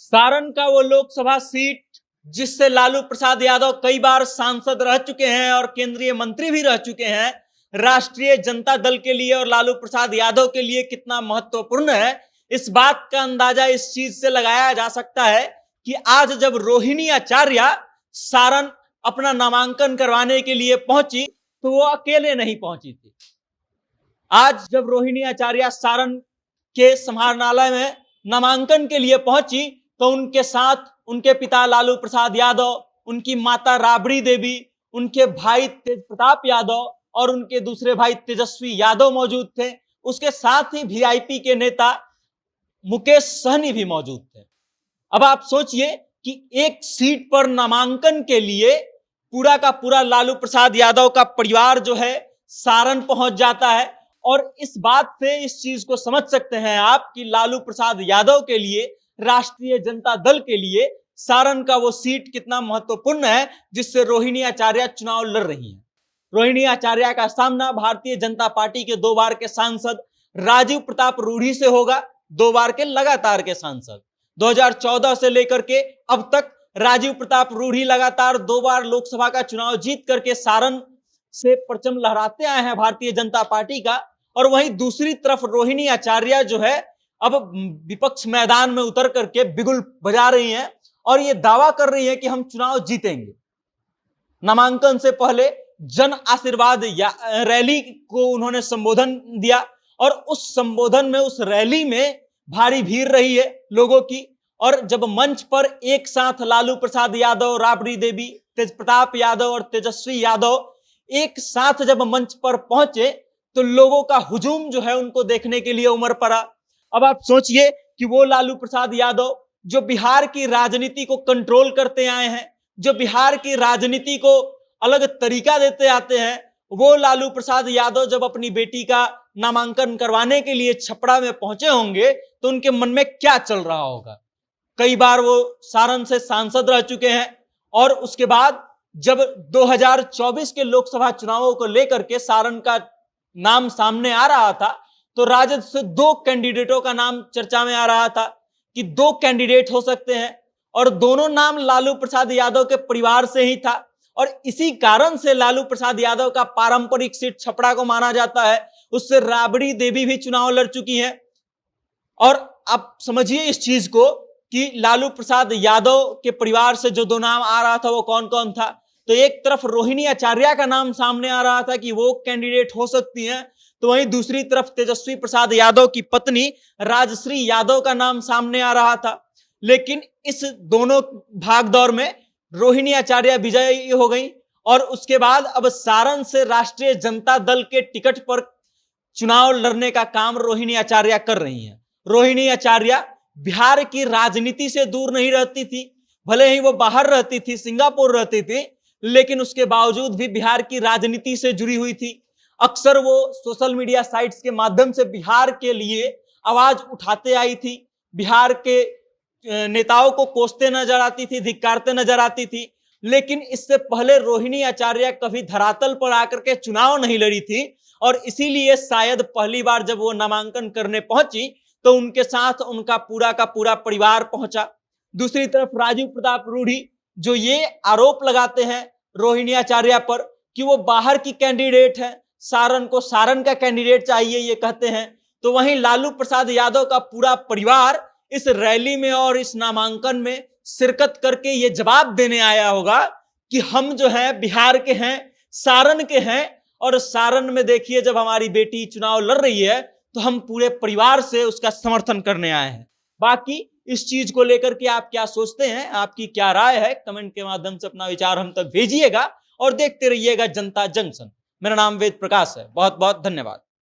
सारण का वो लोकसभा सीट जिससे लालू प्रसाद यादव कई बार सांसद रह चुके हैं और केंद्रीय मंत्री भी रह चुके हैं, राष्ट्रीय जनता दल के लिए और लालू प्रसाद यादव के लिए कितना महत्वपूर्ण है, इस बात का अंदाजा इस चीज से लगाया जा सकता है कि आज जब रोहिणी आचार्य सारण अपना नामांकन करवाने के लिए पहुंची तो वो अकेले नहीं पहुंची थी। आज जब रोहिणी आचार्य सारण के समाहरणालय में नामांकन के लिए पहुंची तो उनके साथ उनके पिता लालू प्रसाद यादव, उनकी माता राबड़ी देवी, उनके भाई तेज प्रताप यादव और उनके दूसरे भाई तेजस्वी यादव मौजूद थे। उसके साथ ही वीआईपी के नेता मुकेश सहनी भी मौजूद थे। अब आप सोचिए कि एक सीट पर नामांकन के लिए पूरा का पूरा लालू प्रसाद यादव का परिवार जो है सारण पहुंच जाता है, और इस बात से इस चीज को समझ सकते हैं आप कि लालू प्रसाद यादव के लिए, राष्ट्रीय जनता दल के लिए सारण का वो सीट कितना महत्वपूर्ण है जिससे रोहिणी आचार्य चुनाव लड़ रही है। रोहिणी आचार्य का सामना भारतीय जनता पार्टी के 2 बार के सांसद राजीव प्रताप रूढ़ी से होगा। 2 बार के लगातार के सांसद 2014 से लेकर के अब तक राजीव प्रताप रूढ़ी लगातार 2 बार लोकसभा का चुनाव जीत करके सारण से परचम लहराते आए हैं भारतीय जनता पार्टी का। और वहीं दूसरी तरफ रोहिणी आचार्य जो है अब विपक्ष मैदान में उतर करके बिगुल बजा रही हैं और ये दावा कर रही है कि हम चुनाव जीतेंगे। नामांकन से पहले जन आशीर्वाद रैली को उन्होंने संबोधन दिया और उस संबोधन में, उस रैली में भारी भीड़ रही है लोगों की। और जब मंच पर एक साथ लालू प्रसाद यादव, राबड़ी देवी, तेज प्रताप यादव और तेजस्वी यादव एक साथ जब मंच पर पहुंचे तो लोगों का हुजूम जो है उनको देखने के लिए उमड़ पड़ा। अब आप सोचिए कि वो लालू प्रसाद यादव जो बिहार की राजनीति को कंट्रोल करते आए हैं, जो बिहार की राजनीति को अलग तरीका देते आते हैं, वो लालू प्रसाद यादव जब अपनी बेटी का नामांकन करवाने के लिए छपरा में पहुंचे होंगे तो उनके मन में क्या चल रहा होगा। कई बार वो सारण से सांसद रह चुके हैं और उसके बाद जब 2024 के लोकसभा चुनावों को लेकर के सारण का नाम सामने आ रहा था तो राजद से 2 कैंडिडेटों का नाम चर्चा में आ रहा था कि 2 कैंडिडेट हो सकते हैं और दोनों नाम लालू प्रसाद यादव के परिवार से ही था। और इसी कारण से लालू प्रसाद यादव का पारंपरिक सीट छपरा को माना जाता है, उससे राबड़ी देवी भी चुनाव लड़ चुकी हैं। और आप समझिए इस चीज को कि लालू प्रसाद यादव के परिवार से जो 2 नाम आ रहा था वो कौन कौन था। तो एक तरफ रोहिणी आचार्य का नाम सामने आ रहा था कि वो कैंडिडेट हो सकती हैं, तो वहीं दूसरी तरफ तेजस्वी प्रसाद यादव की पत्नी राजश्री यादव का नाम सामने आ रहा था। लेकिन इस दोनों भागदौड़ में रोहिणी आचार्य विजयी हो गई और उसके बाद अब सारण से राष्ट्रीय जनता दल के टिकट पर चुनाव लड़ने का काम रोहिणी आचार्य कर रही हैं। रोहिणी आचार्य बिहार की राजनीति से दूर नहीं रहती थी, भले ही वो बाहर रहती थी, सिंगापुर रहती थी, लेकिन उसके बावजूद भी बिहार की राजनीति से जुड़ी हुई थी। अक्सर वो सोशल मीडिया साइट्स के माध्यम से बिहार के लिए आवाज उठाते आई थी, बिहार के नेताओं को कोसते नजर आती थी, धिक्कारते नजर आती थी। लेकिन इससे पहले रोहिणी आचार्य कभी धरातल पर आकर के चुनाव नहीं लड़ी थी और इसीलिए शायद पहली बार जब वो नामांकन करने पहुंची तो उनके साथ उनका पूरा का पूरा परिवार पहुंचा। दूसरी तरफ राजीव प्रताप रूढ़ी जो ये आरोप लगाते हैं रोहिणी आचार्य पर कि वो बाहर की कैंडिडेट है, सारण को सारण का कैंडिडेट चाहिए ये कहते हैं, तो वहीं लालू प्रसाद यादव का पूरा परिवार इस रैली में और इस नामांकन में शिरकत करके ये जवाब देने आया होगा कि हम जो है बिहार के हैं, सारण के हैं और सारण में देखिए जब हमारी बेटी चुनाव लड़ रही है तो हम पूरे परिवार से उसका समर्थन करने आए हैं। बाकी इस चीज को लेकर के आप क्या सोचते हैं, आपकी क्या राय है, कमेंट के माध्यम से अपना विचार हम तक भेजिएगा और देखते रहिएगा जनता जंक्शन। मेरा नाम वेद प्रकाश है। बहुत बहुत धन्यवाद।